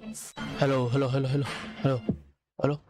Hello, hello, hello, hello, hello, hello.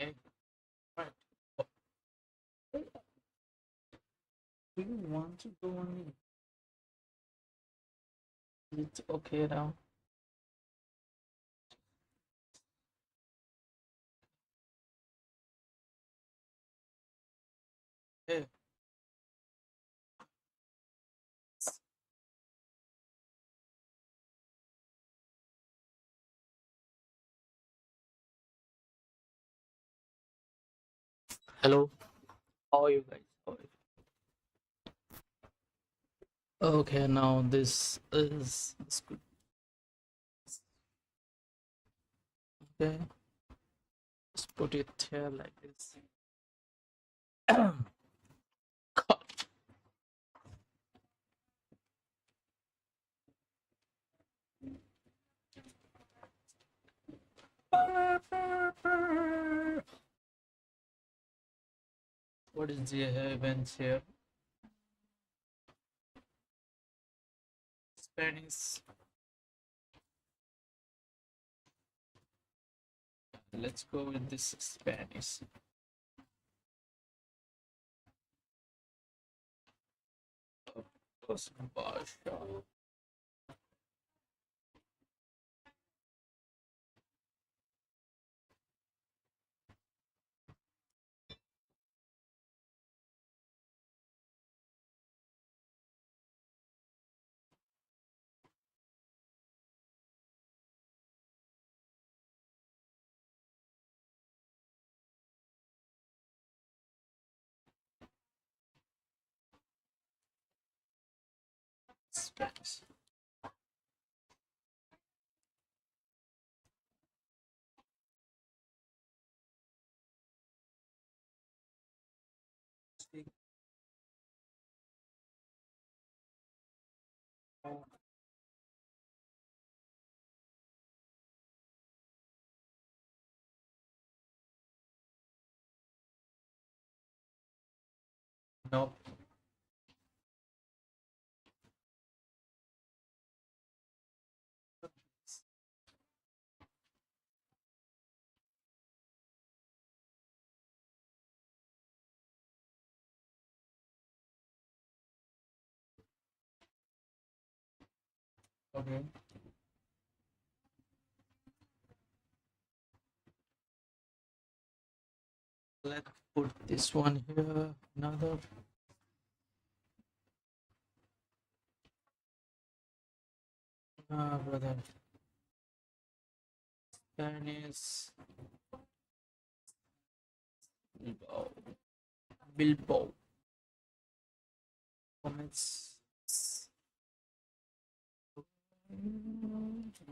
Okay, right. Do you want to go on it? It's okay now. Hey, hello. How are you guys? How are you? Okay, now this is it's good. Okay, just put it here like this. Cut. What is the event here? Spanish. Let's go with this Spanish. Of course, Barca. Spanish. No. Okay. Let's put this one here. Another. Ah, brother. Spanish. Bilbao. Bilbao. Comments.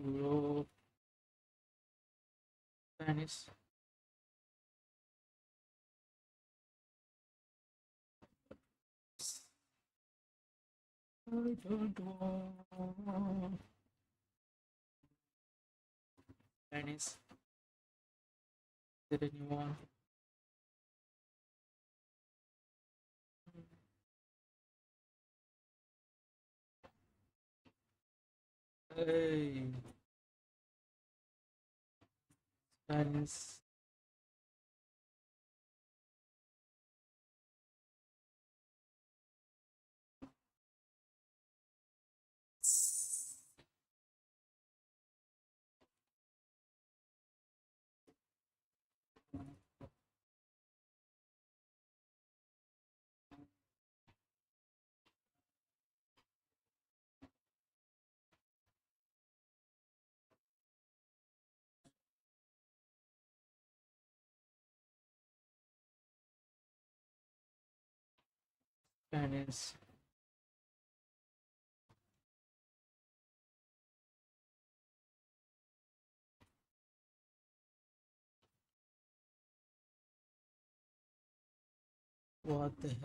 Europe. Spanish. I don't want Spanish. Did anyone? Hey, Spanish. Spanish. What the hell?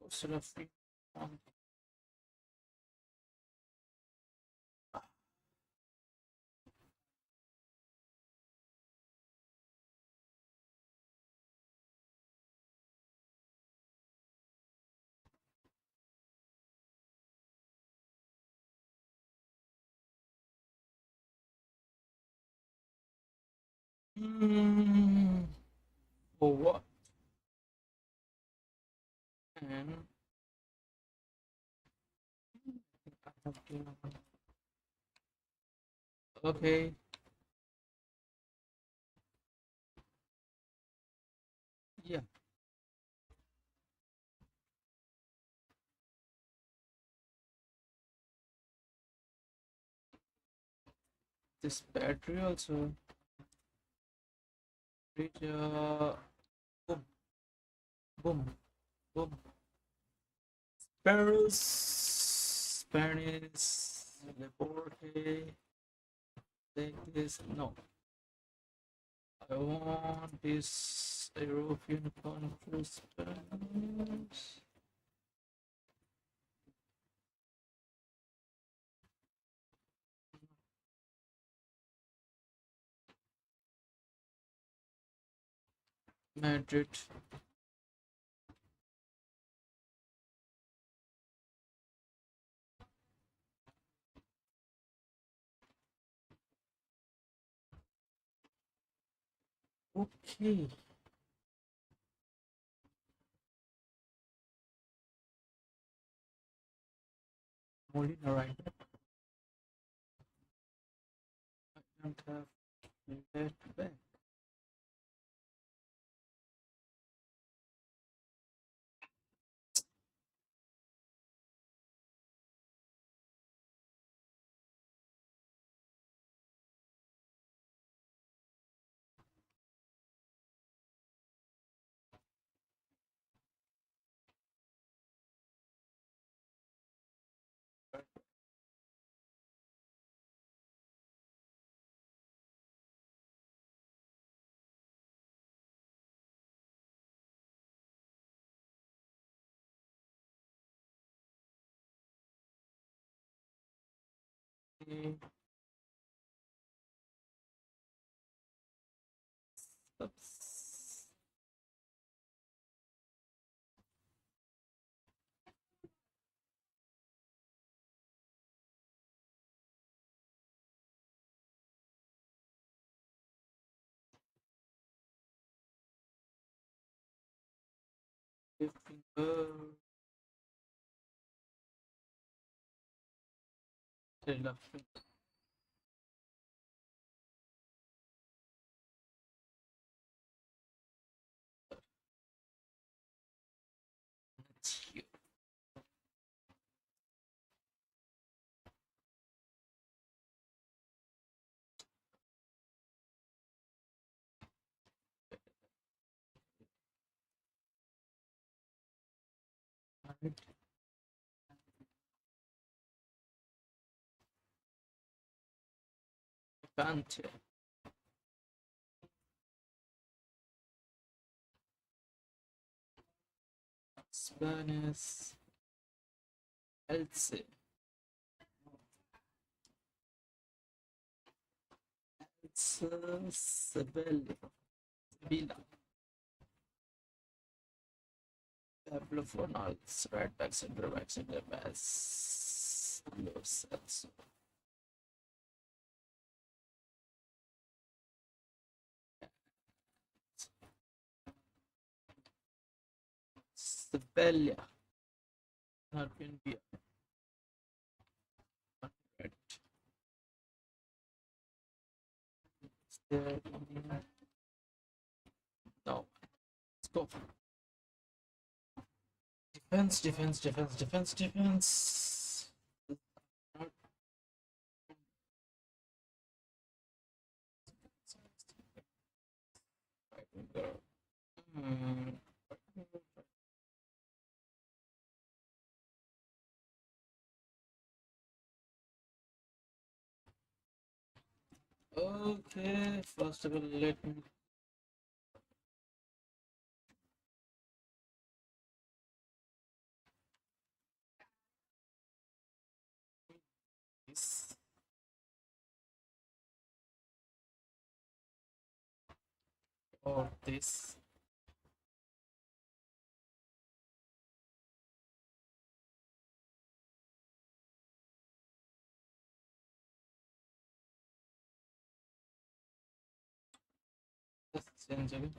Sort of free on. For what? And I have to. Okay. Yeah. This battery also. Reach. Boom. Boom. Boom. Spanish. Laboratory. Take this. No. I want this European country Spanish. Madrid. Okay. Molina right. I don't have that back. Okay. Oops. 15. Left. That's you. Right. Can't. Spanish. Elsie. It's Sevilla. Sevilla. Pablo Fornals. Right back, center back, center back. Los Celso. Sevilla. Not been beer. Right. There. No. Let's go. Defense, defense, defense, defense, defense. Mm, okay, first of all, let me this or this. Just change it.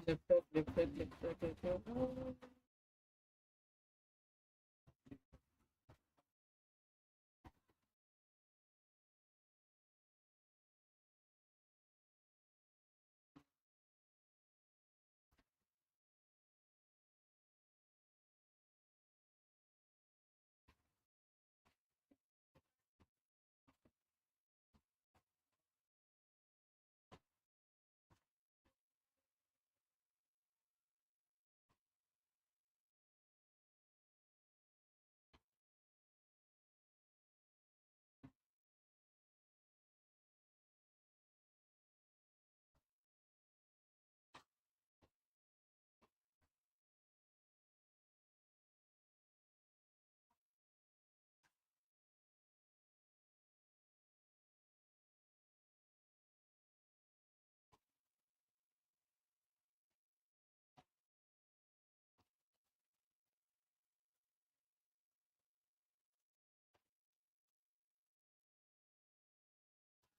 Laptop.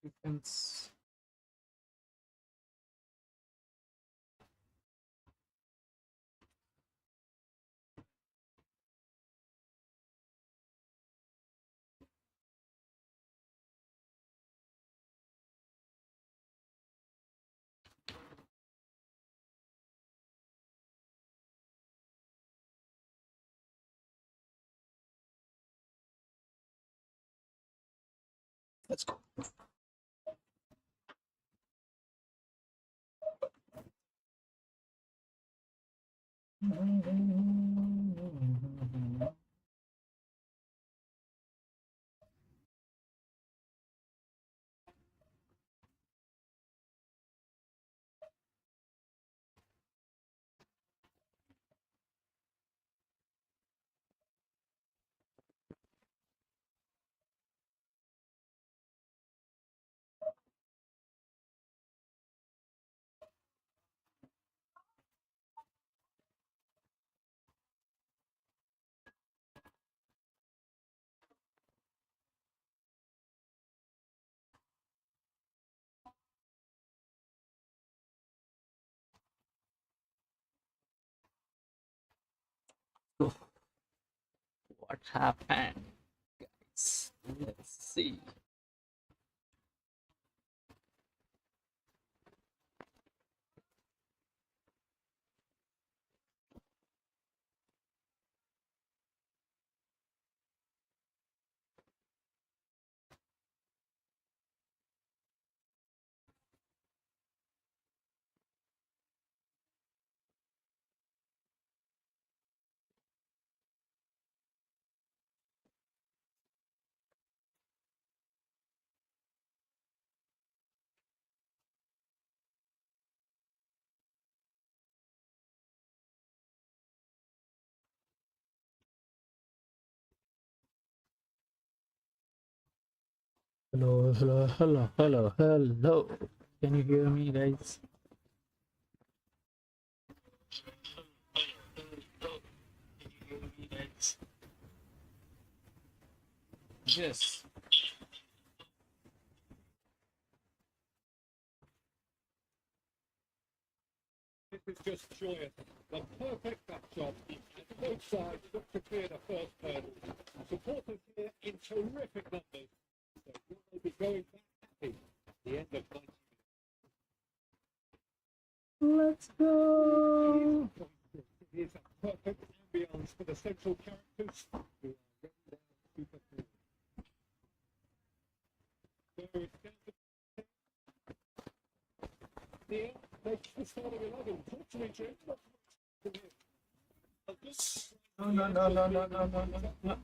Defense. Let's go. What happened, guys? Let's see. Hello, hello, hello, hello, hello. Can you hear me, guys? Yes. This is just joyous. The perfect backdrop. Both sides look to clear the first hurdle. Supporters here in terrific numbers. So will be going back happy at the end of 90 Let's go. minutes. It is a perfect ambience for the central characters who are ready down super cool. So it's down to Neil makes the starting 11. Talk to me, Jim. No, no, no, no, no, no, no, no.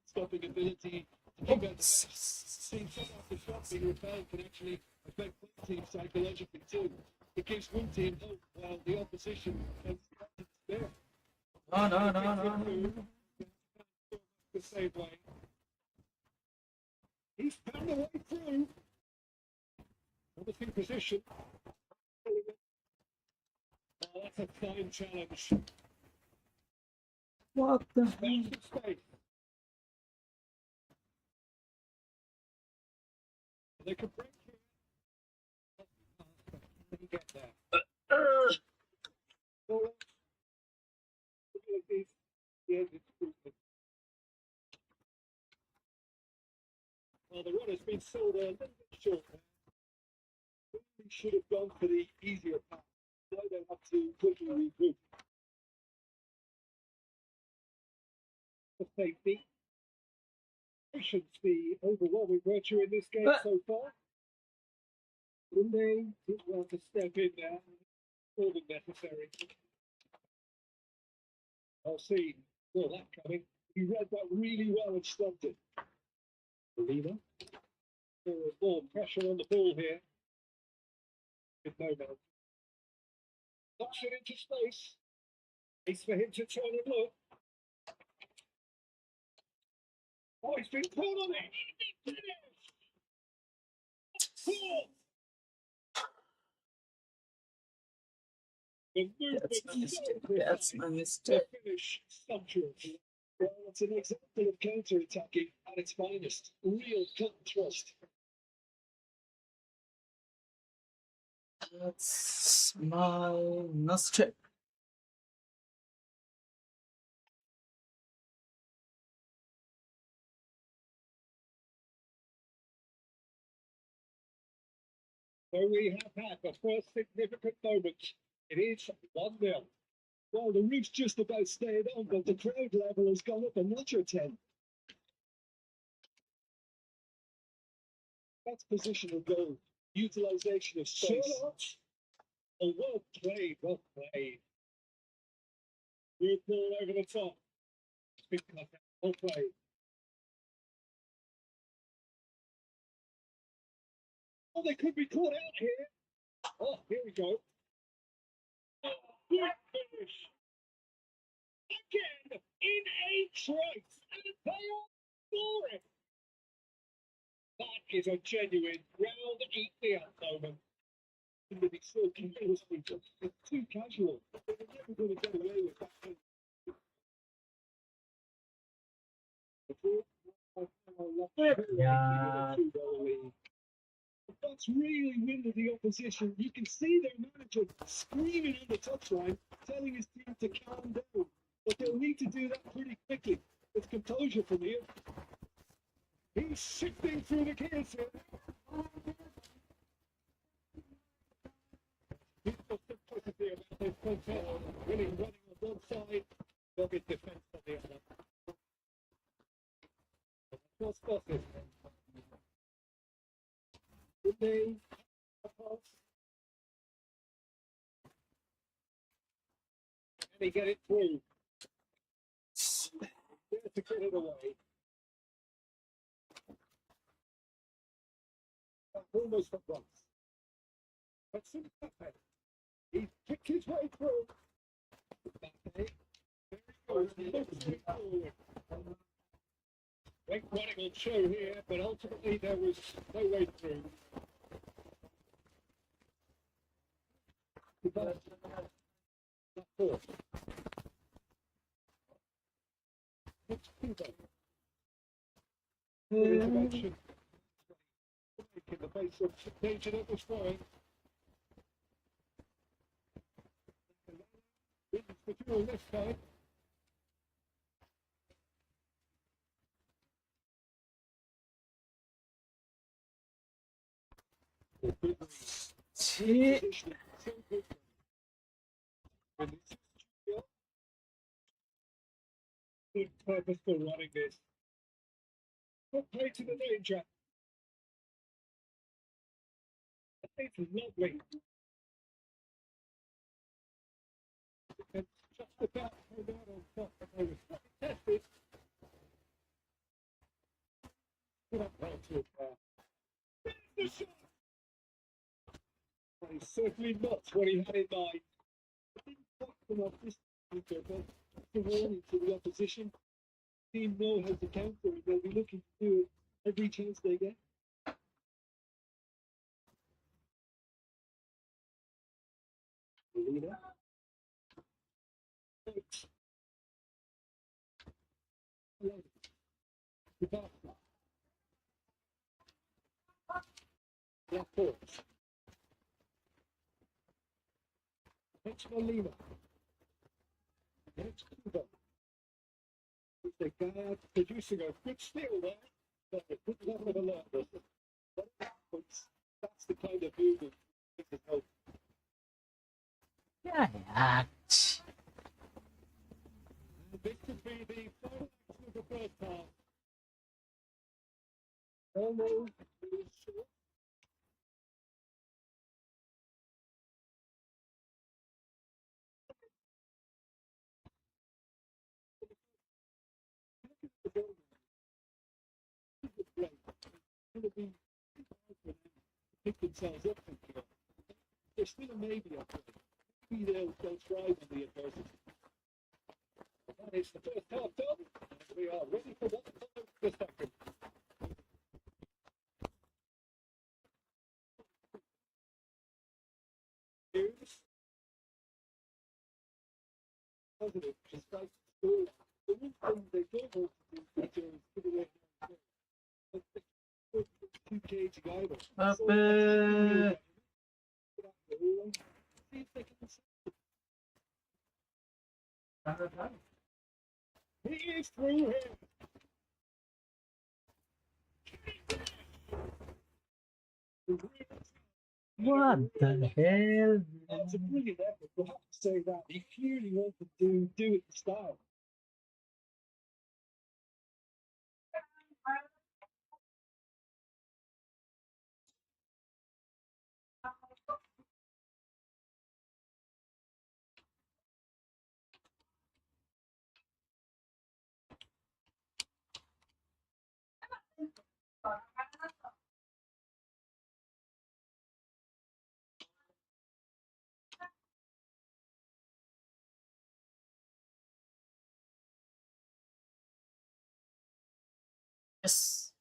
Stopping ability to keep out the seeing some of the shots being repelled can actually affect one team psychologically too. It gives one team hope while the opposition can there. No, no, no, no, no. The same way. He's found a way through. Number 2 position. Oh, that's a fine challenge. What the hell? Space. They can break here. Can they get there? Well, the run has been sold a little bit short. They should have gone for the easier path. Now they have to quickly regroup. The safety. Patience, the overwhelming virtue in this game so far. Sunday did want to step in there. More than necessary. I'll see. Saw that coming. He read that really well and stopped it. Believer. More pressure on the ball here. With no man. Knocks it into space. It's for him to turn and look. Oh, he's been caught on it. Four. The That's my movement mistake. so That's my mistake. finish sumptuous. Well, it's an example of counter-attacking at its finest. Real cut and thrust. That's my mistake. So we have had the first significant moment. It is 1-0. Well, the roof's just about stayed on, but the crowd level has gone up a notch or 10. That's positional goal. Utilisation of space. Oh, well played, well played. Good ball over the top. Big cut, well played. Oh, they could be caught out here. Oh, here we go. Oh, good finish. Again, in a trice, and they are scoring. That is a genuine round eat the out moment. But it's so continuously just it's too casual. They're never going to get away with that. Yeah. That's really winded the opposition. You can see their manager screaming on the touchline, telling his team to calm down. But they'll need to do that pretty quickly with composure from here. He's shifting through the gears here. He's got simplicity about his contest, really running on one side, dogged defence on the other. What's this? Good day. Can he get it through? There to get it away. Almost at once. But Mbappe, he picked his way through. Mbappe, there he goes, looks it forward. Great running on show here, but ultimately there was no way through. That fourth. It's Cuba. Intervention. In the face of danger that was throwing. Wins the duel this time. Sí. Good purposeful running this. Not play to the danger. It's lovely. And just about came out on top, but they were slightly tested. Put up well to it there. There's the shot. Well, it's certainly not what he had in mind. It didn't quite come off this weekend, but that's a warning to the opposition. The team know how to counter, and they'll be looking to do it every chance they get. Leader. The Barca. Left foot. Next Molina. Next Cuba. It's the guy producing a good steal there, but a good level of alertness. That's the kind of movement that can help. Yeah. And this could be the final action of the first half. Almost short. Pick themselves up from here. There's still a maybe up there. Maybe they'll thrive on the adversity. That is the first half done. And we are ready for what follows the second. News. Positive, despite the score. The one thing they don't want to do is give away the 2K together. Apa? See if they can. He is through here. What the hell? That's a brilliant effort. We'll have to say that. He clearly wanted to do it in style. Yes.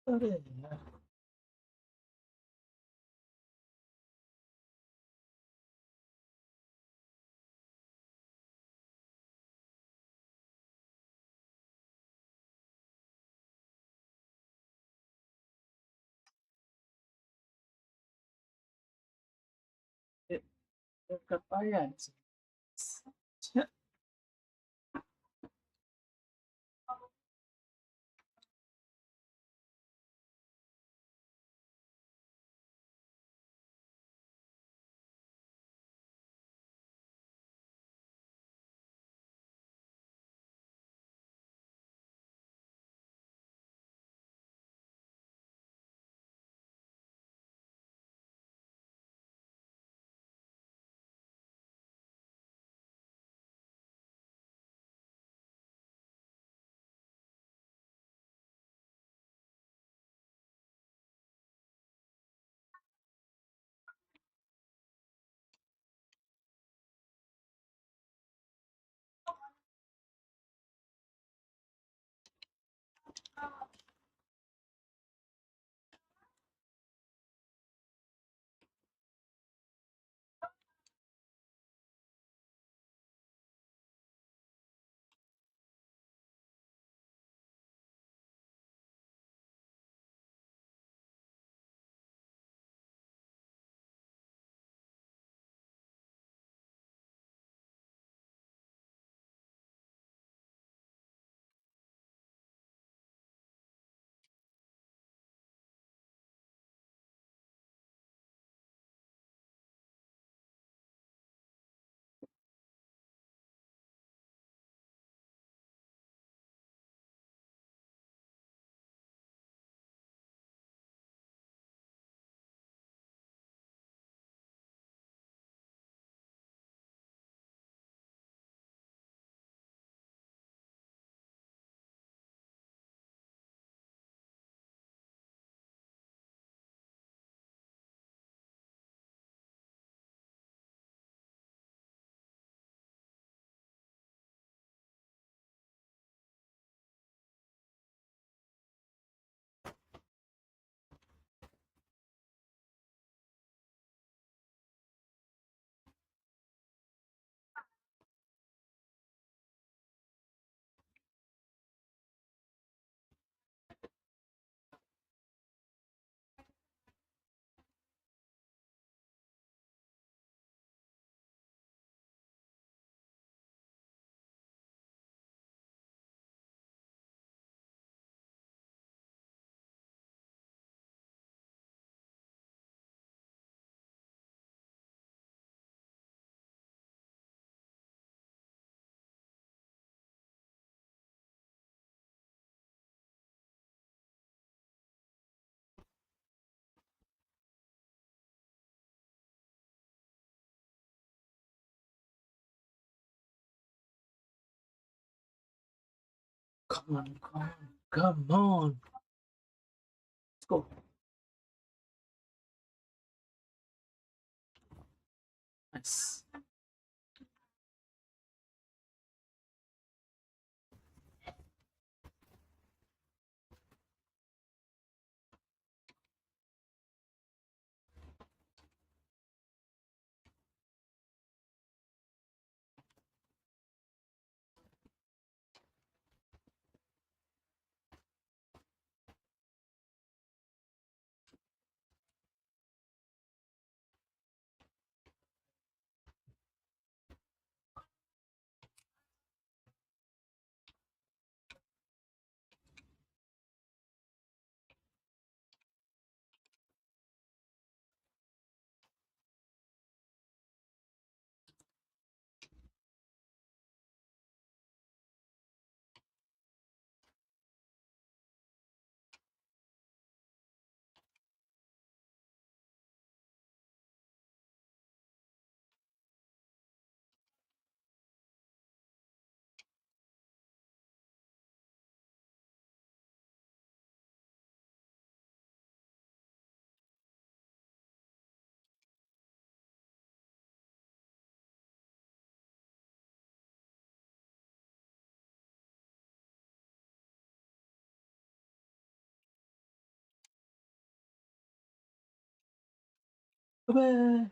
अरे यार कर पाएगा ऐसे? Come on, come on, come on. Let's go. Nice. Vabbè.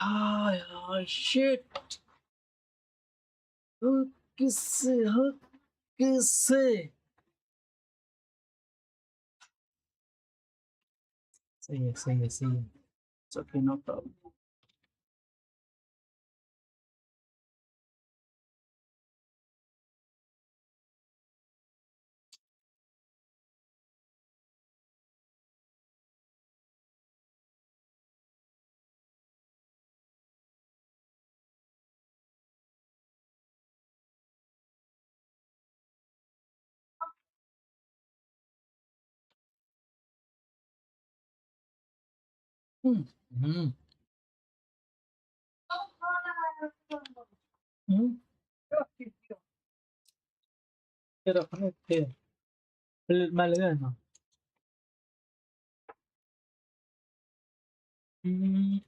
Ah, shit. किससे हाँ किससे सही है It's okay, no problem. Hmm. Hmm. Hmm. Pero con Malena. Hmm.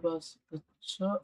बस अच्छा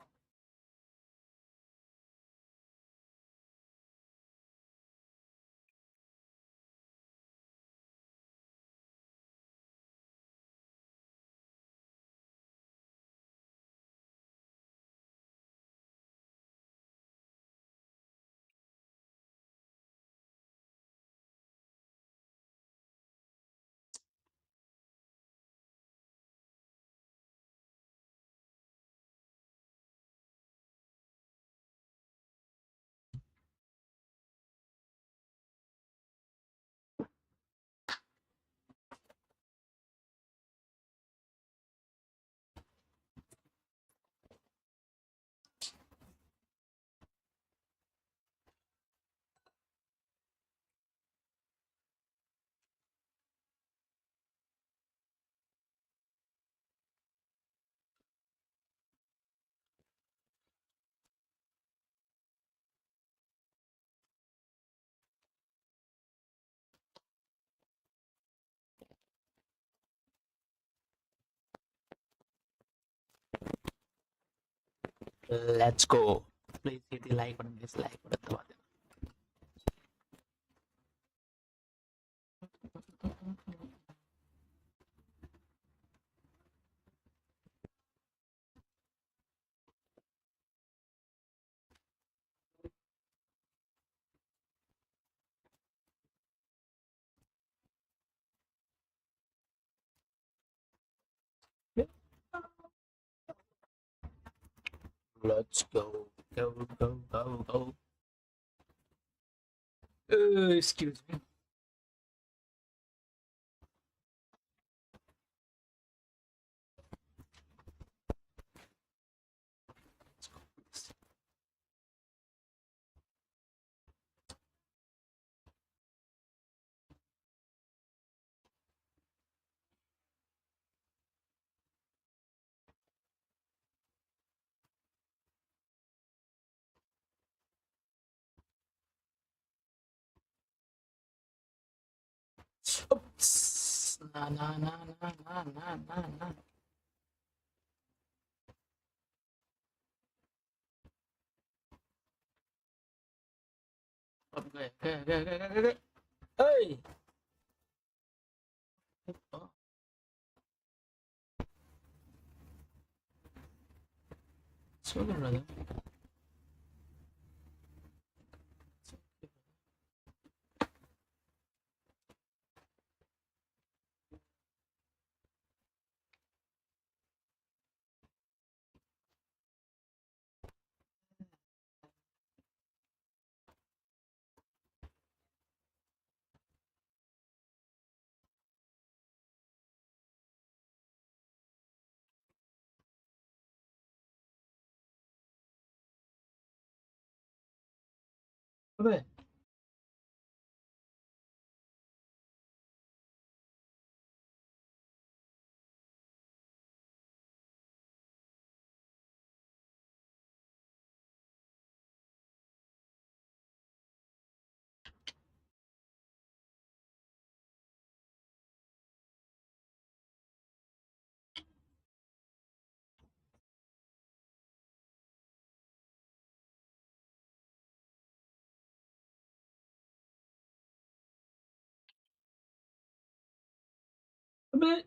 let's go. Please hit the like button, dislike button दबा देना. Let's go. Go. Excuse me. Let's go, please. Oops. Nah, nah, nah, nah, nah, nah, nah, nah. Okay, okay, okay, okay, okay, okay. Hey! Oh, it's okay, brother. It's okay. Okay. Okay.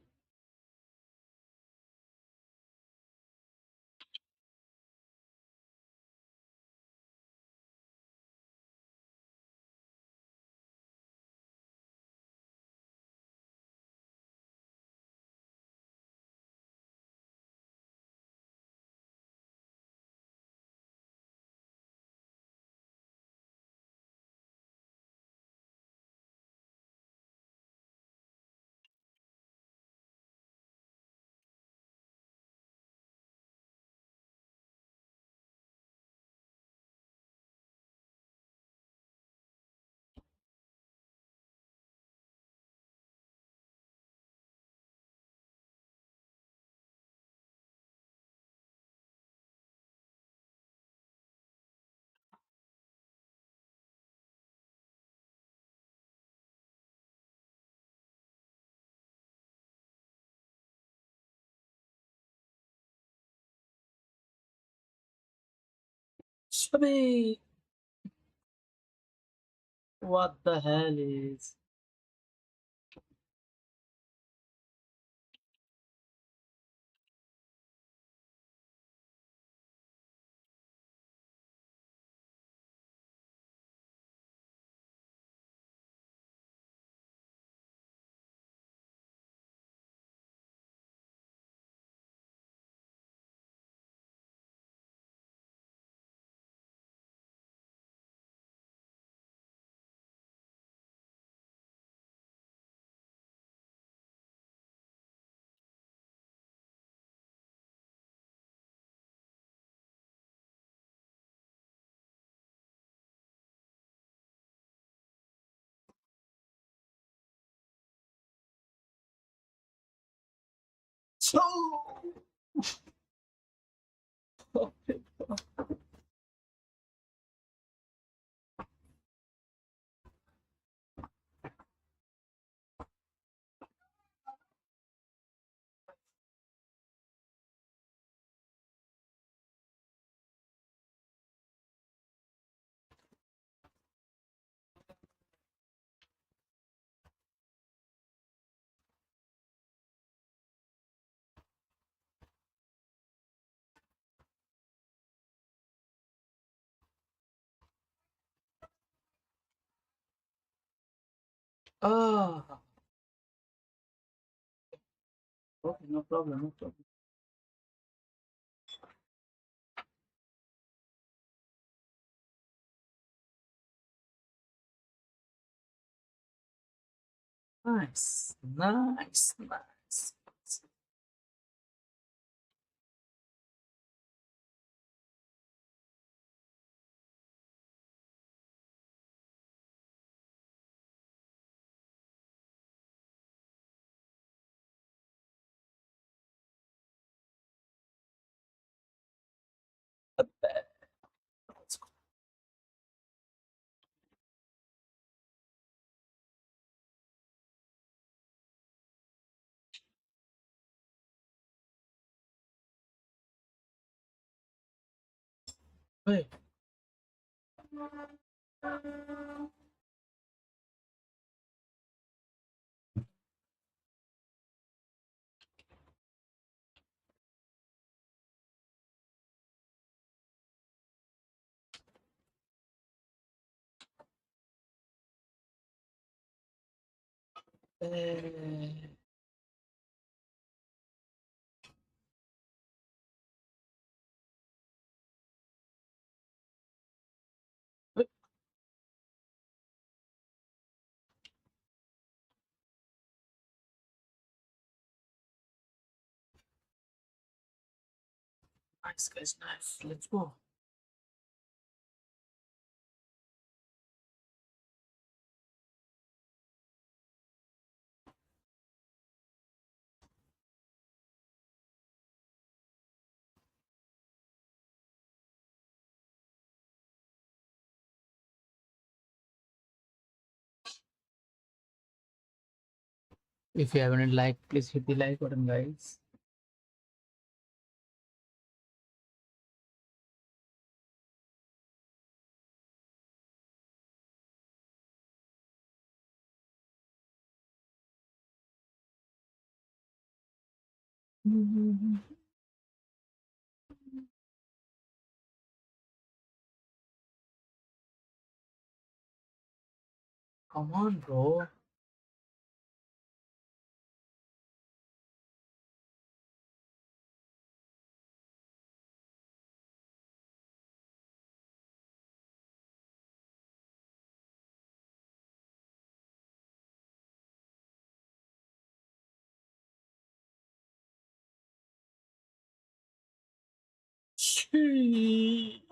Shabby! What the hell is... So... Ah, okay, no problem, no problem. Nice, nice, nice. Let's go. Hey. Eh, nice guys, nice. Let's go. If you haven't liked, please hit the like button, guys. Come on, bro. Hey.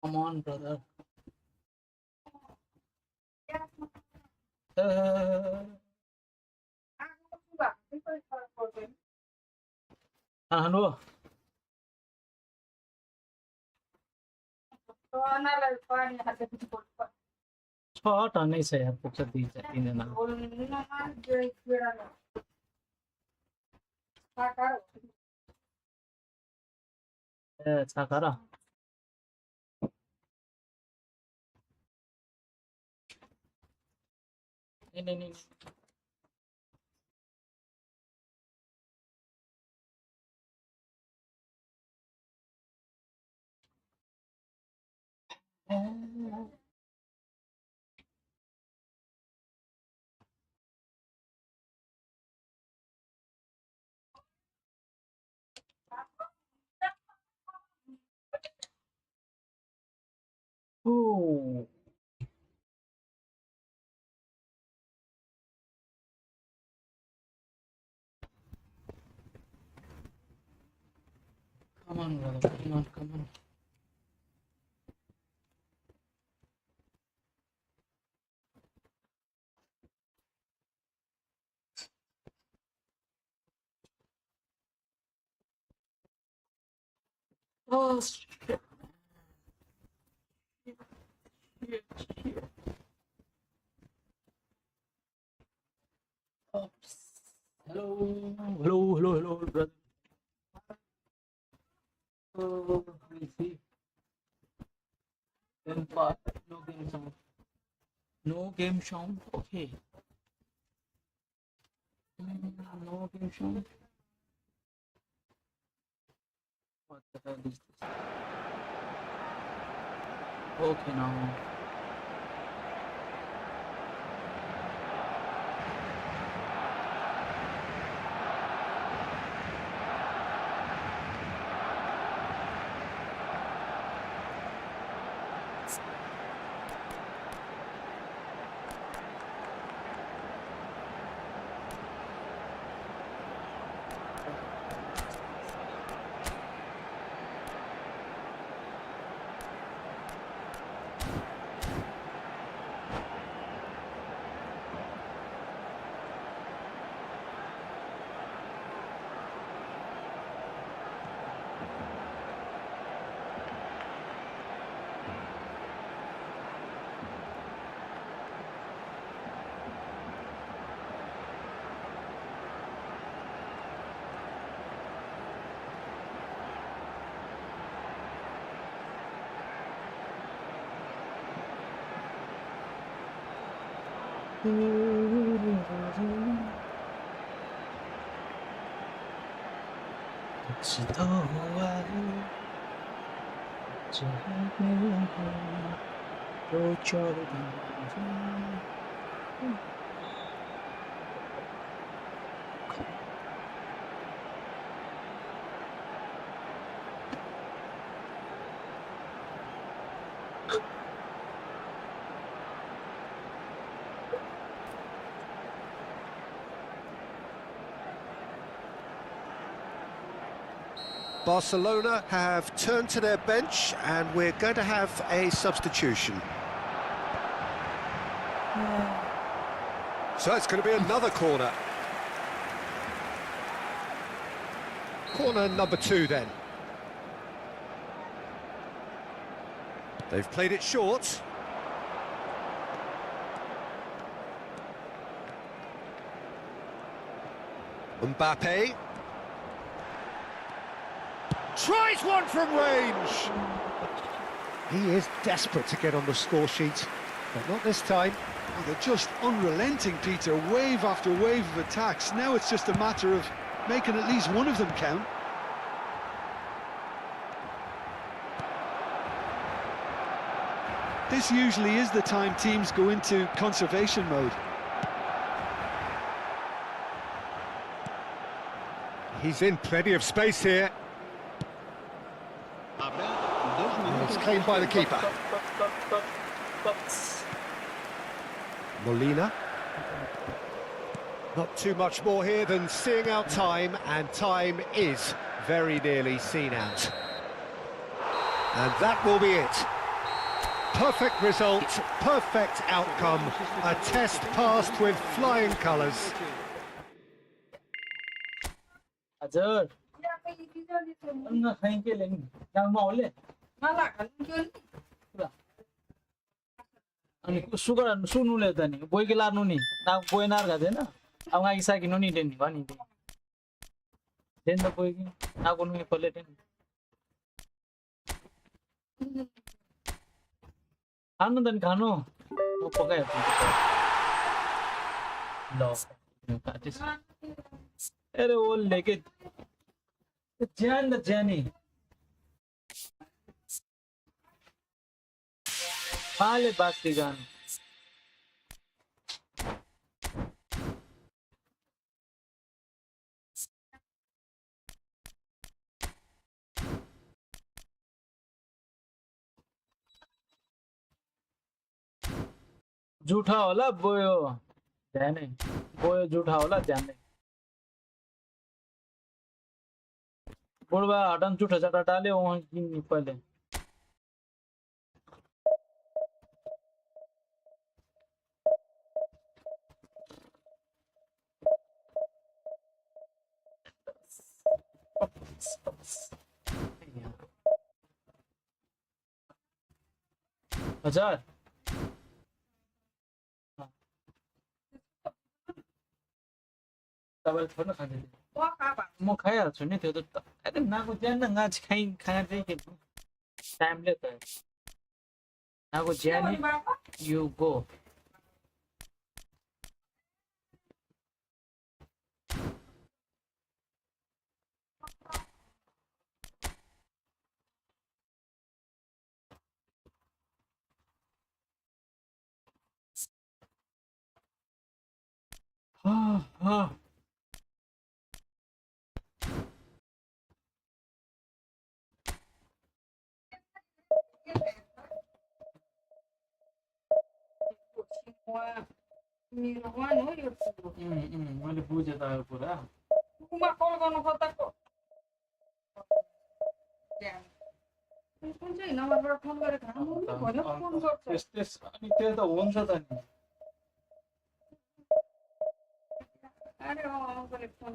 Come on, brother. Uh, ano? Short नहीं से यार पुछा तीन ना अच्छा करा नहीं Oh, come on, brother. Come on. Oh, shit. Oops. Hello, brother. Oh, I see. Then part, no game sound. No game sound. Okay. No game sound. What the hell is this? Okay, now. Barcelona have turned to their bench and we're going to have a substitution. So it's going to be another corner. Corner number 2 then. They've played it short. Mbappe. Tries one from range. He is desperate to get on the score sheet, but not this time. Well, they're just unrelenting, Peter. Wave after wave of attacks. Now it's just a matter of making at least one of them count. This usually is the time teams go into conservation mode. He's in plenty of space here. It's claimed by the keeper. Molina. Not too much more here than seeing out time, and time is very nearly seen out. And that will be it. perfect result, perfect outcome, a test passed with flying colours. Ajar. Ang hangkeling. Nang maule. अनि sugar सुनुले त नि बोइके लानु नि ना बोइनार गर्दैन अब गाई साकिनु नि देन भनि देन त बोइके ना कोनु नि पले देन खानु त नि खानु म पकाए ल काटिस अरे वो लेके जान त जानी Vale, Bastigan. झूठा होला बोयो ध्यान है बोयो झूठा होला ध्यान है बुढ़वा हटन झूठा चटा डाले वहां की पहले हजार तपाईले छोड्न खाँदैन म खाइहाल्छु नि त्यो त अरे नाको ज्यान न गाछ खाना चाहिँ के टाइमले त नाको ज्यान यु गो मैले बुझेँ त कुरा अनि त्यो त हुन्छ त नि अरे अङ्कलले phone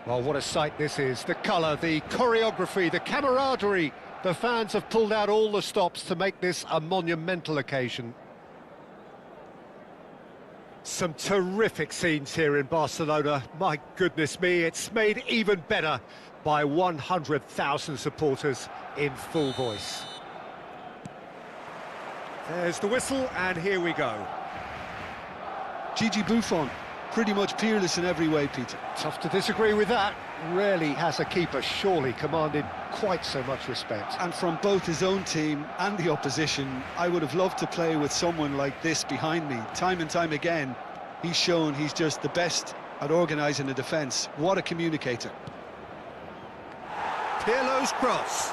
Well, what a sight this is. The colour, the choreography, the camaraderie. The fans have pulled out all the stops to make this a monumental occasion. Some terrific scenes here in Barcelona. My goodness me, it's made even better by 100,000 supporters in full voice. There's the whistle, and here we go. Gigi Buffon, pretty much peerless in every way, Peter. Tough to disagree with that. Rarely has a keeper surely commanded quite so much respect. And from both his own team and the opposition, I would have loved to play with someone like this behind me. Time and time again, he's shown he's just the best at organising the defence. What a communicator. Pirlo's cross.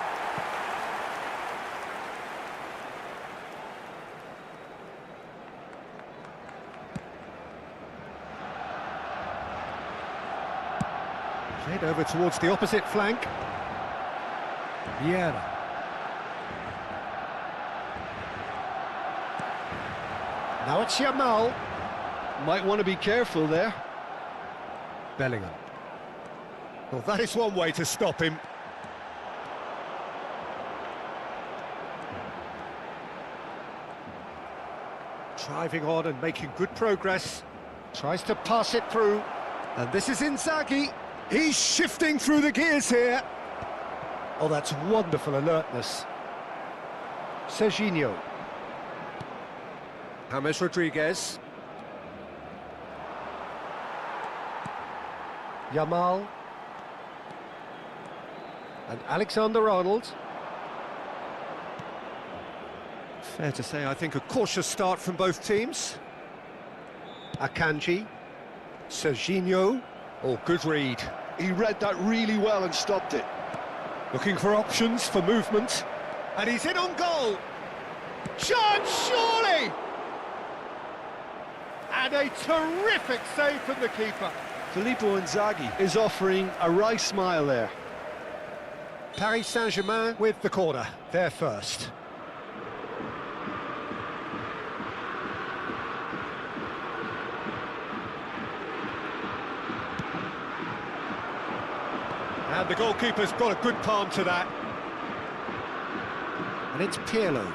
Played over towards the opposite flank. Vieira. Now it's Yamal. Might want to be careful there. Bellingham. Well, that is one way to stop him. Driving on and making good progress. Tries to pass it through. And this is Inzaghi. He's shifting through the gears here. Oh, that's wonderful alertness. Serginho. James Rodriguez. Yamal. And Alexander-Arnold. Fair to say, I think, a cautious start from both teams. Akanji. Serginho. Oh, good read. He read that really well and stopped it. Looking for options for movement. And he's in on goal. Chance, surely! And a terrific save from the keeper. Filippo Inzaghi is offering a wry smile there. Paris Saint-Germain with the corner. They're first. And the goalkeeper's got a good palm to that. And it's Pirlo.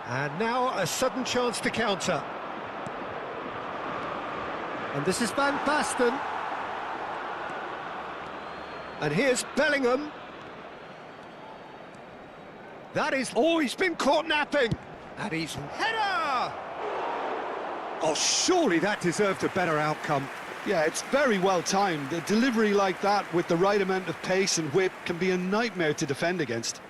And now a sudden chance to counter. And this is Van Basten. And here's Bellingham. That is... Oh, he's been caught napping. And he's... Header! Oh, surely that deserved a better outcome. Yeah, it's very well timed. A delivery like that with the right amount of pace and whip can be a nightmare to defend against.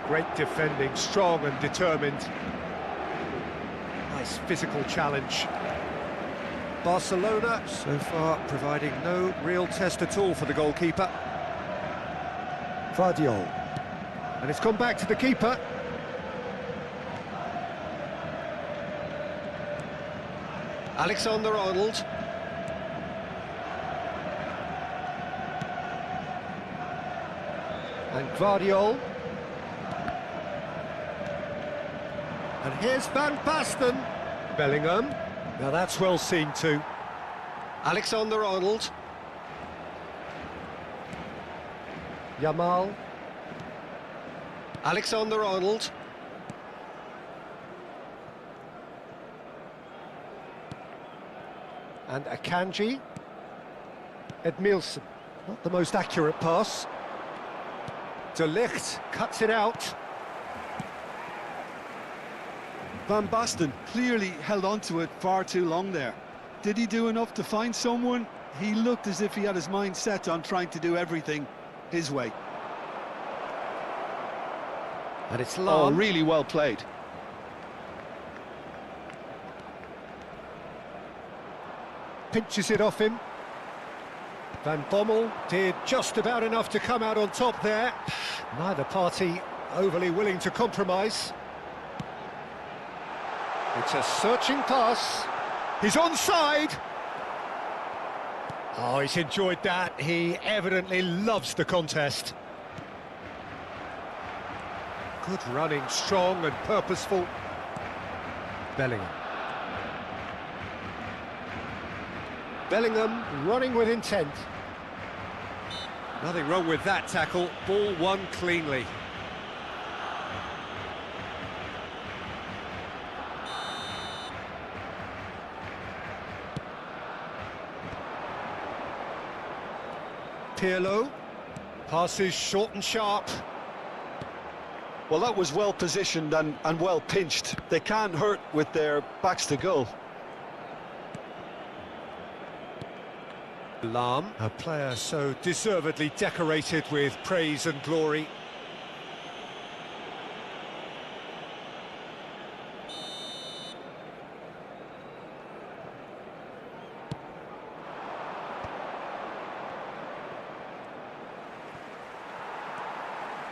Great defending, strong and determined. Nice physical challenge. Barcelona, so far, providing no real test at all for the goalkeeper. Vardiol. And it's gone back to the keeper. Alexander-Arnold. And Vardiol. And here's Van Basten. Bellingham. Now that's well seen too. Alexander-Arnold. Yamal. Alexander-Arnold. And Akanji. Edmilson. Not the most accurate pass. De Ligt cuts it out. Van Basten clearly held on to it far too long there. Did he do enough to find someone? He looked as if he had his mind set on trying to do everything his way. And it's Oh, long. really well played. Pinches it off him. Van Bommel did just about enough to come out on top there. Neither party overly willing to compromise. It's a searching pass. He's onside. Oh, he's enjoyed that. He evidently loves the contest. Good running, strong and purposeful. Bellingham. Bellingham running with intent. Nothing wrong with that tackle. Ball won cleanly. Pirlo. Passes short and sharp. Well, that was well positioned and well pinched. They can't hurt with their backs to goal. Lam, a player so deservedly decorated with praise and glory.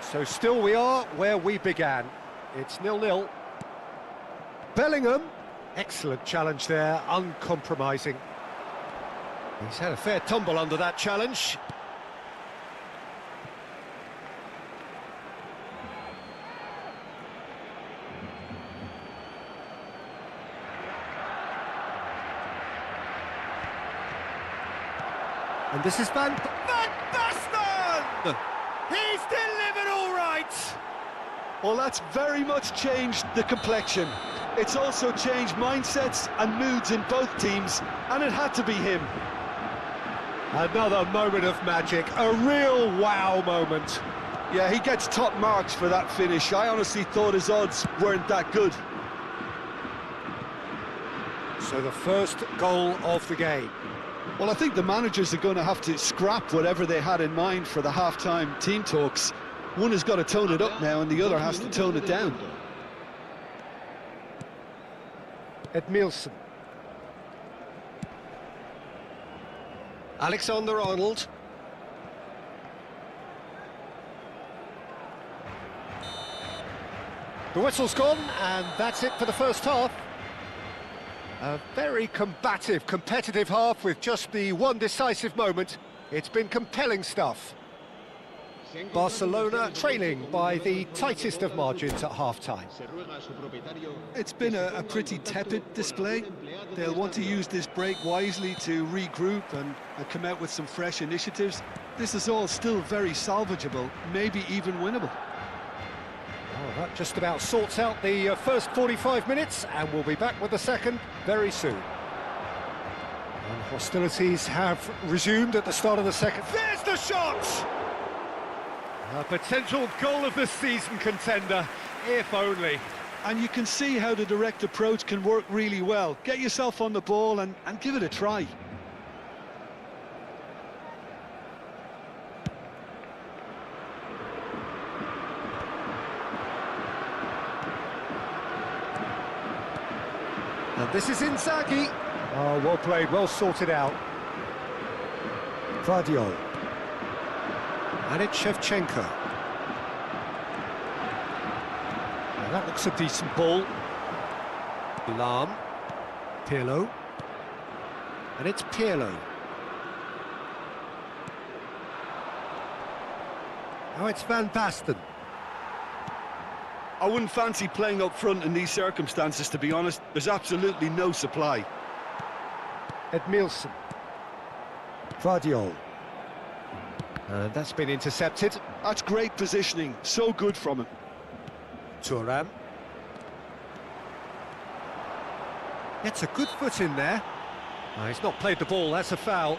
So still we are where we began. It's 0-0. Bellingham, excellent challenge there, uncompromising. He's had a fair tumble under that challenge. And this is Van Basten! He's delivered all right! Well, that's very much changed the complexion. It's also changed mindsets and moods in both teams, and it had to be him. Another moment of magic, a real wow moment. Yeah, he gets top marks for that finish. I honestly thought his odds weren't that good. So the first goal of the game. Well, I think the managers are going to have to scrap whatever they had in mind for the half-time team talks. One has got to tone it up now and the other has to tone it down. Edmilson. Alexander-Arnold. The whistle's gone, and that's it for the first half. A very combative, competitive half with just the one decisive moment. It's been compelling stuff. Barcelona trailing by the tightest of margins at half-time. It's been a pretty tepid display. They'll want to use this break wisely to regroup and come out with some fresh initiatives. This is all still very salvageable, maybe even winnable. Oh, that just about sorts out the first 45 minutes, and we'll be back with the second very soon. And hostilities have resumed at the start of the second. There's the shot! A potential goal of the season contender, if only. And you can see how the direct approach can work really well. Get yourself on the ball and give it a try. And this is Inzaghi. Oh, well played, well sorted out. Vardiol. And it's Shevchenko. Now that looks a decent ball. Lam. Pirlo. And it's Pirlo. Now it's Van Basten. I wouldn't fancy playing up front in these circumstances, to be honest. There's absolutely no supply. Edmilson. Vardiol. And that's been intercepted. That's great positioning, so good from him. Thuram. Gets a good foot in there. Oh, he's not played the ball, that's a foul.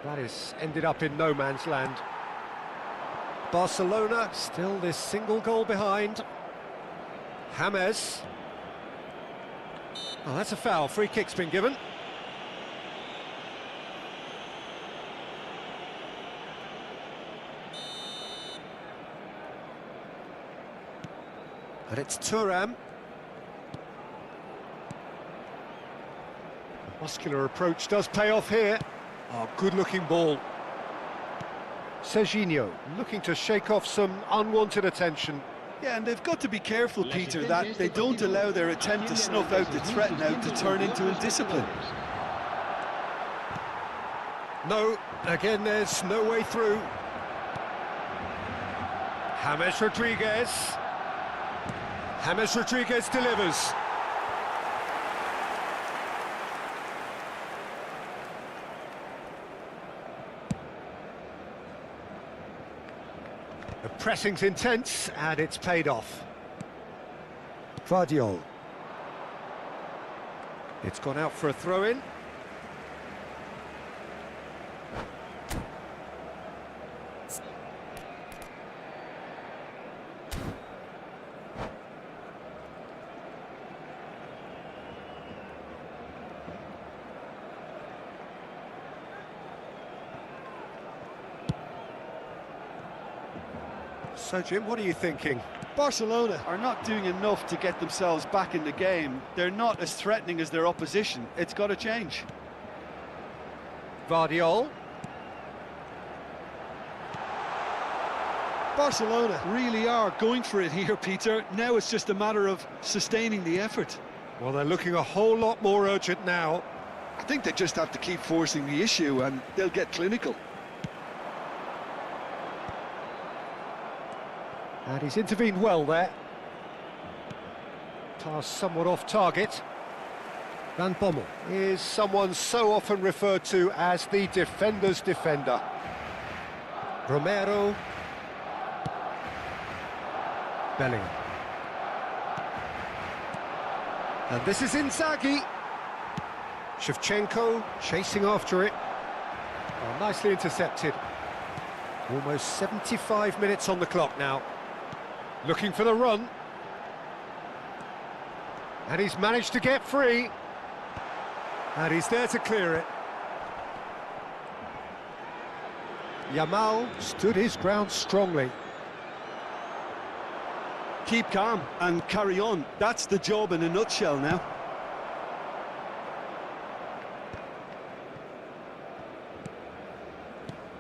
That is ended up in no man's land. Barcelona still this single goal behind. James. Oh, that's a foul. Free kick's been given. And it's Thuram. The muscular approach does pay off here. Oh, good-looking ball. Serginho looking to shake off some unwanted attention. Yeah, and they've got to be careful, Peter, that they don't allow their attempt to snuff out the threat now to turn into indiscipline. No, again, there's no way through. James Rodriguez. James Rodriguez delivers. The pressing's intense, and it's paid off. Vardiol. It's gone out for a throw-in. So, Jim, what are you thinking? Barcelona are not doing enough to get themselves back in the game. They're not as threatening as their opposition. It's got to change. Guardiola. Barcelona really are going for it here, Peter. Now it's just a matter of sustaining the effort. Well, they're looking a whole lot more urgent now. I think they just have to keep forcing the issue and they'll get clinical. And he's intervened well there. Pass somewhat off target. Van Bommel is someone so often referred to as the defender's defender. Romero. Bellingham. And this is Inzaghi. Shevchenko chasing after it. Oh, nicely intercepted. Almost 75 minutes on the clock now. Looking for the run. And he's managed to get free. And he's there to clear it. Yamal stood his ground strongly. Keep calm and carry on. That's the job in a nutshell now.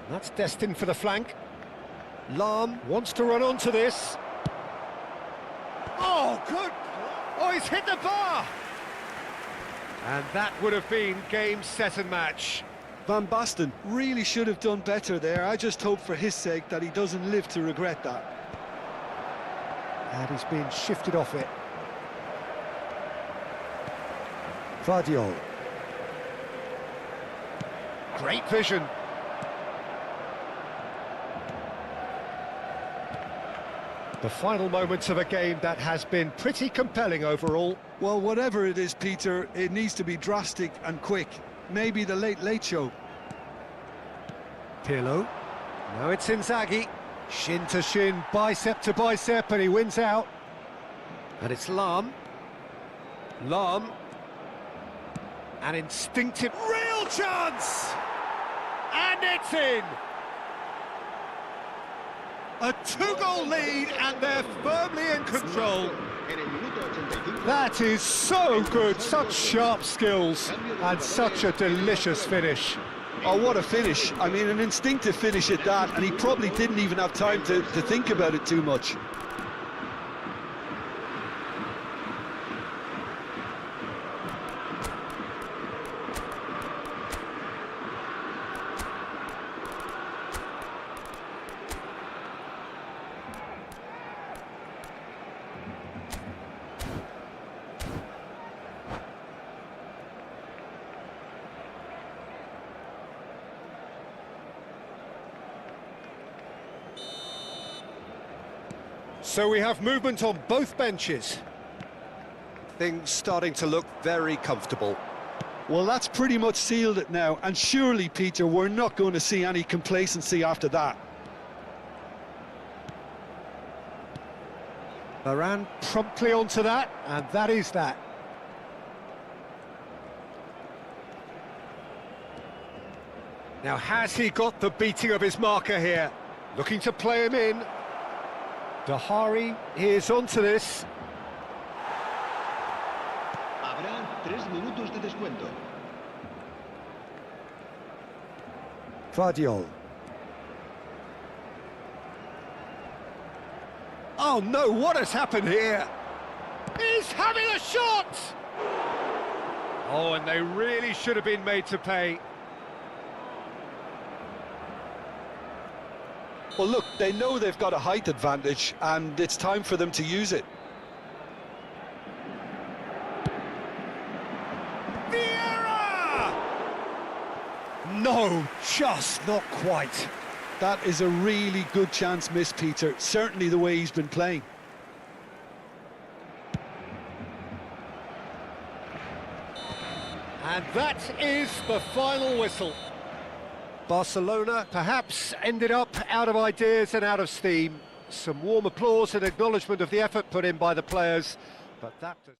That's destined for the flank. Lahm wants to run onto this. Oh, good! Oh, he's hit the bar! And that would have been game, set and match. Van Basten really should have done better there. I just hope for his sake that he doesn't live to regret that. And he's been shifted off it. Guardiola. Great vision. The final moments of a game that has been pretty compelling overall. Well, whatever it is, Peter, it needs to be drastic and quick. Maybe the late show. Pirlo. Now it's Inzaghi. Shin to shin, bicep to bicep, and he wins out. And it's Lahm. Lahm. An instinctive, real chance! And it's in! A two-goal lead, and they're firmly in control. That is so good, such sharp skills, and such a delicious finish. Oh, what a finish. I mean, an instinctive finish at that, and he probably didn't even have time to think about it too much. So we have movement on both benches. Things starting to look very comfortable. Well, that's pretty much sealed it now, and surely, Peter, we're not going to see any complacency after that. Varane promptly onto that, and that is that. Now, has he got the beating of his marker here? Looking to play him in. Dahari is onto this. Habrá 3 minutos de descuento. Guardiola. Oh no, what has happened here? He's having a shot! Oh, and they really should have been made to pay. Well, look, they know they've got a height advantage, and it's time for them to use it. Vieira! No, just not quite. That is a really good chance missed, Peter. Certainly the way he's been playing. And that is the final whistle. Barcelona perhaps ended up out of ideas and out of steam. Some warm applause and acknowledgement of the effort put in by the players, but that does...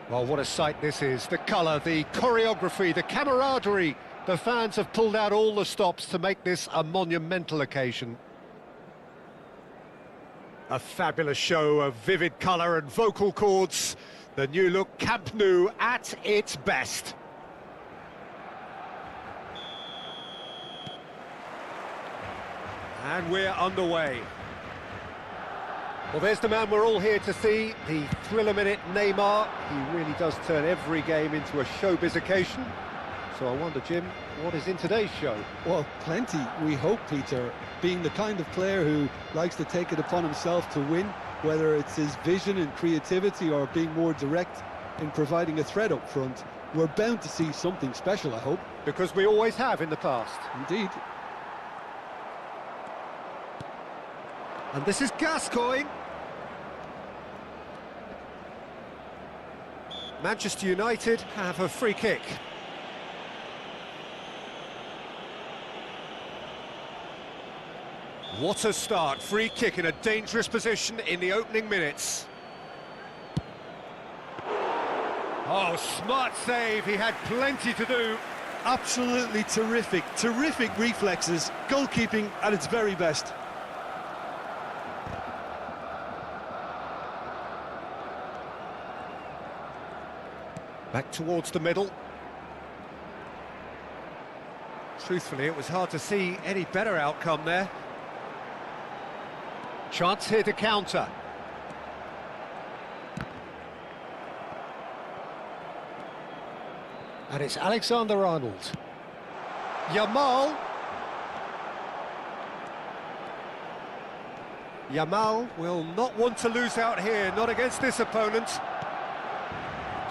Well, what a sight this is. The colour, the choreography, the camaraderie. The fans have pulled out all the stops to make this a monumental occasion. A fabulous show of vivid colour and vocal cords. The new look Camp Nou at its best. And we're underway. Well, there's the man we're all here to see, the thriller-minute Neymar. He really does turn every game into a showbiz occasion. So I wonder, Jim, what is in today's show? Well, plenty, we hope, Peter. Being the kind of player who likes to take it upon himself to win, whether it's his vision and creativity or being more direct in providing a threat up front, we're bound to see something special, I hope. Because we always have in the past. Indeed. And this is Gascoigne. Manchester United have a free kick. What a start. Free kick in a dangerous position in the opening minutes. Oh, smart save. He had plenty to do. Absolutely terrific. Terrific reflexes. Goalkeeping at its very best. Back towards the middle. Truthfully, it was hard to see any better outcome there. Chance here to counter. And it's Alexander-Arnold. Yamal. Yamal will not want to lose out here, not against this opponent.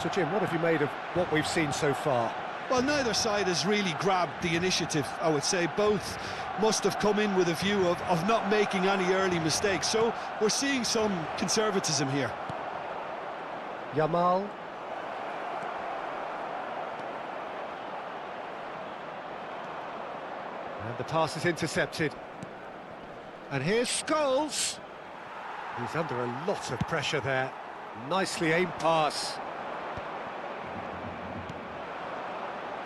So, Jim, what have you made of what we've seen so far? Well, neither side has really grabbed the initiative, I would say. Both must have come in with a view of not making any early mistakes. So we're seeing some conservatism here. Yamal. And the pass is intercepted. And here's Scholes. He's under a lot of pressure there. Nicely aimed pass.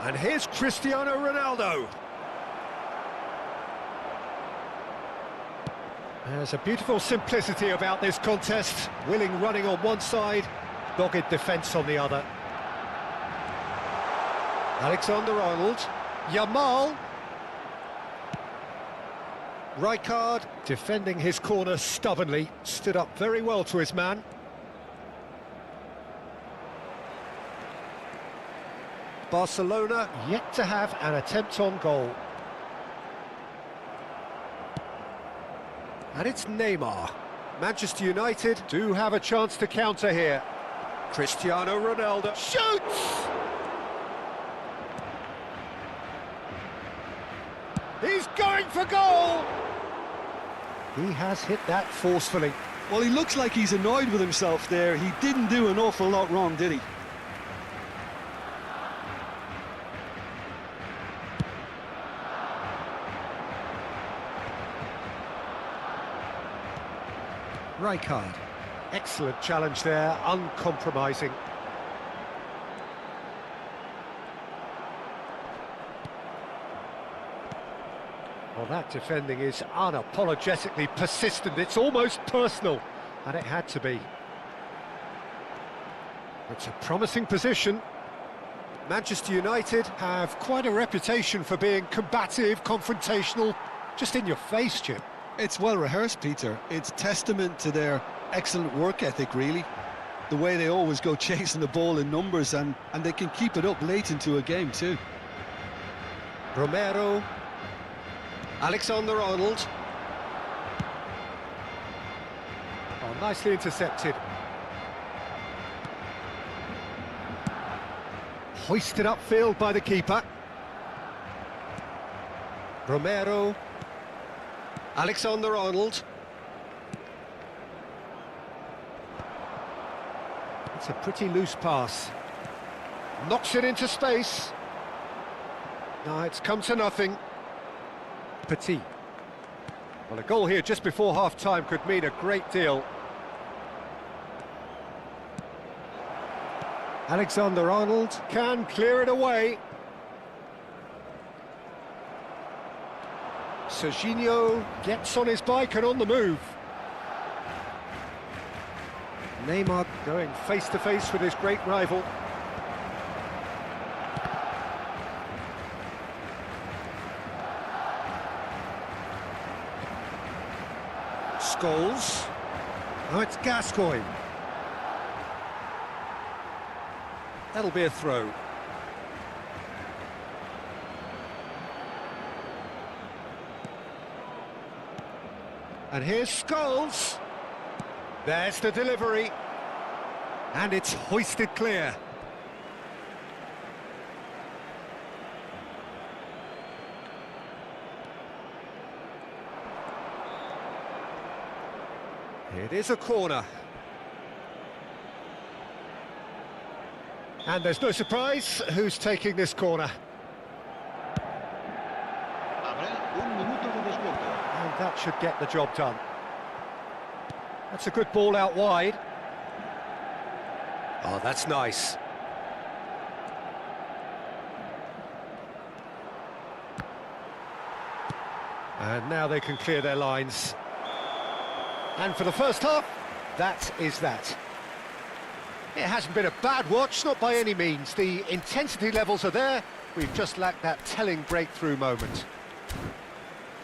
And here's Cristiano Ronaldo. There's a beautiful simplicity about this contest. Willing running on one side, dogged defence on the other. Alexander-Arnold. Yamal. Rijkaard defending his corner stubbornly. Stood up very well to his man. Barcelona yet to have an attempt on goal. And it's Neymar. Manchester United do have a chance to counter here. Cristiano Ronaldo shoots! He's going for goal! He has hit that forcefully. Well, he looks like he's annoyed with himself there. He didn't do an awful lot wrong, did he? Rijkaard. Excellent challenge there, uncompromising. Well, that defending is unapologetically persistent. It's almost personal, and it had to be. It's a promising position. Manchester United have quite a reputation for being combative, confrontational, just in your face, Jim. It's well rehearsed, Peter. It's testament to their excellent work ethic, really. The way they always go chasing the ball in numbers, and they can keep it up late into a game too. Romero. Alexander-Arnold. Oh, nicely intercepted. Hoisted upfield by the keeper. Romero. Alexander-Arnold. It's a pretty loose pass. Knocks it into space. No, it's come to nothing. Petit. Well, a goal here just before half-time could mean a great deal. Alexander-Arnold can clear it away. Serginho gets on his bike and on the move. Neymar going face-to-face with his great rival. Scholes. Now it's Gascoigne. That'll be a throw. And here's Scholes. There's the delivery. And it's hoisted clear. It is a corner. And there's no surprise who's taking this corner. Habrá un minuto de descuento. And that should get the job done. That's a good ball out wide. Oh, that's nice. And now they can clear their lines. And for the first half, that is that. It hasn't been a bad watch, not by any means. The intensity levels are there. We've just lacked that telling breakthrough moment.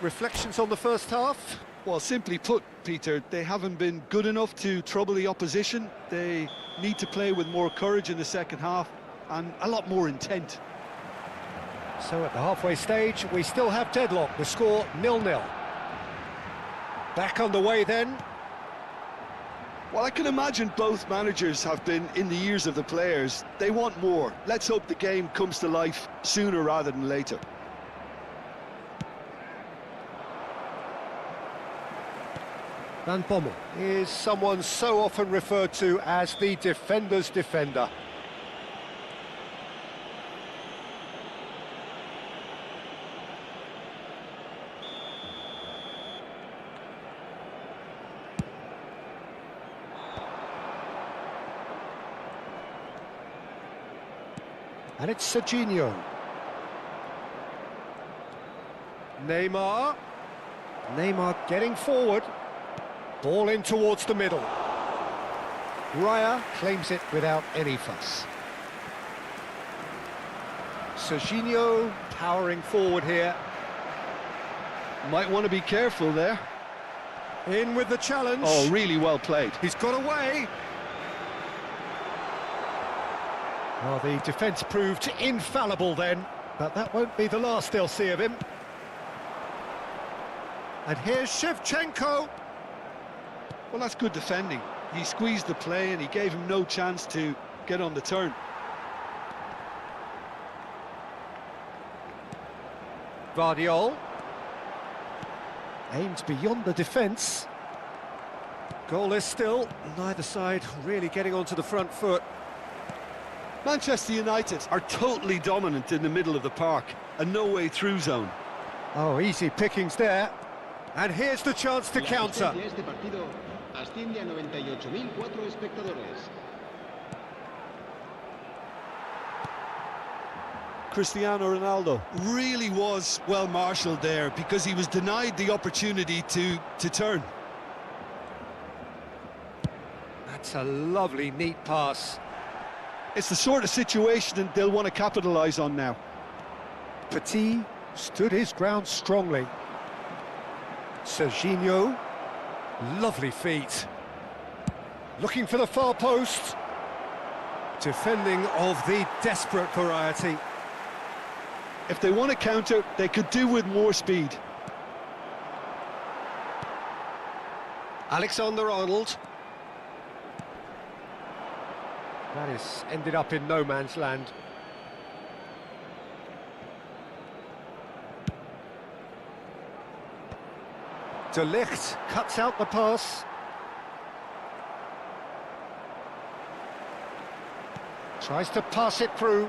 Reflections on the first half? Well, simply put, Peter, they haven't been good enough to trouble the opposition. They need to play with more courage in the second half and a lot more intent. So at the halfway stage, we still have deadlock. The score 0-0. Back on the way then. Well, I can imagine both managers have been in the ears of the players. They want more. Let's hope the game comes to life sooner rather than later. Van Bommel is someone so often referred to as the defender's defender. And it's Serginho. Neymar. Neymar getting forward. Ball in towards the middle. Raya claims it without any fuss. Serginho powering forward here. Might want to be careful there. In with the challenge. Oh, really well played. He's got away. Well, the defence proved infallible then, but that won't be the last they'll see of him. And here's Shevchenko. Well, that's good defending. He squeezed the play and he gave him no chance to get on the turn. Vardiol. Aims beyond the defence. Goalless still, neither side really getting onto the front foot. Manchester United are totally dominant in the middle of the park, a no-way-through zone. Oh, easy pickings there. And here's the chance to counter. La asistencia a este partido asciende a 98.004 espectadores. Cristiano Ronaldo really was well marshalled there because he was denied the opportunity to turn. That's a lovely, neat pass. It's the sort of situation that they'll want to capitalise on now. Petit stood his ground strongly. Serginho, lovely feet. Looking for the far post. Defending of the desperate variety. If they want to counter, they could do with more speed. Alexander-Arnold. That is ended up in no man's land. De Ligt cuts out the pass. Tries to pass it through.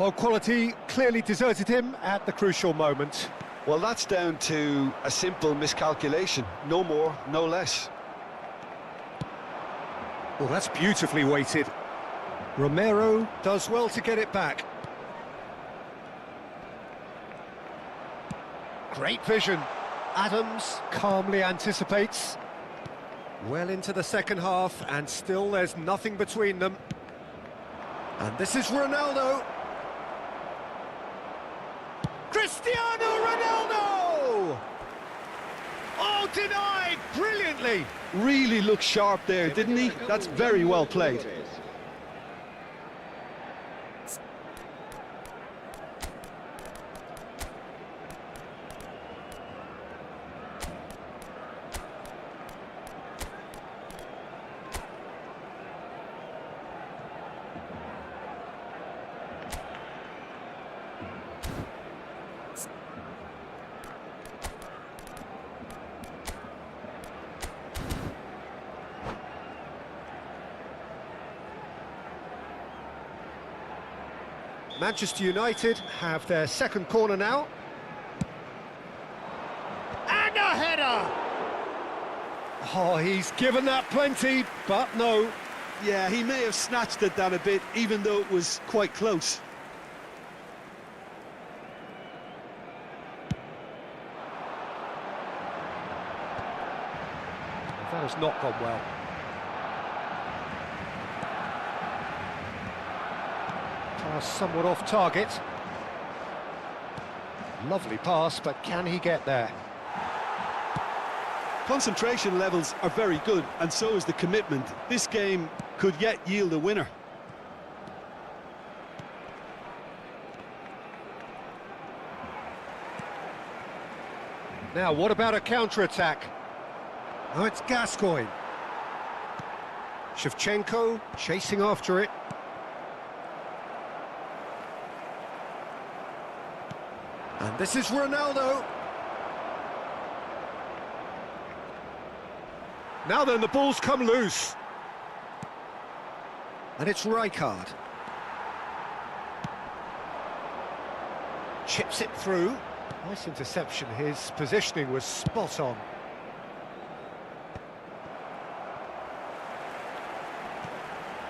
Well, quality clearly deserted him at the crucial moment. Well, that's down to a simple miscalculation. No more, no less. Well, that's beautifully weighted. Romero does well to get it back. Great vision. Adams calmly anticipates. Well into the second half, and still there's nothing between them. And this is Ronaldo. Cristiano Ronaldo! Oh, denied brilliantly. Really looked sharp there, didn't he? That's very well played. Manchester United have their second corner now. And a header! Oh, he's given that plenty, but no. Yeah, he may have snatched at that a bit, even though it was quite close. That has not gone well. Pass somewhat off target. Lovely pass, but can he get there? Concentration levels are very good, and so is the commitment. This game could yet yield a winner. Now, what about a counter-attack? Oh, it's Gascoigne. Shevchenko chasing after it. And this is Ronaldo. Now then, the ball's come loose. And it's Rijkaard. Chips it through. Nice interception. His positioning was spot on.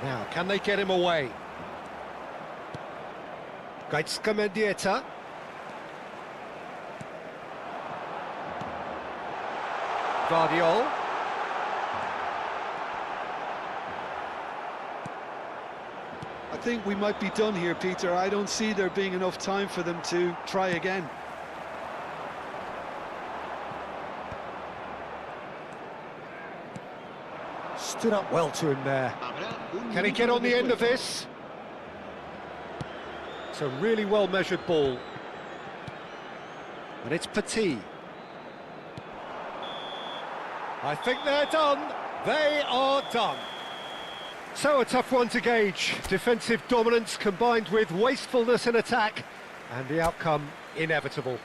Now, can they get him away? Gaitska Mendieta. Guardiol. I think we might be done here, Peter. I don't see there being enough time for them to try again. Stood up well to him there. Can he get on the end of this? It's a really well-measured ball. And it's Petit. I think they're done. They are done. So a tough one to gauge. Defensive dominance combined with wastefulness in attack, and the outcome inevitable.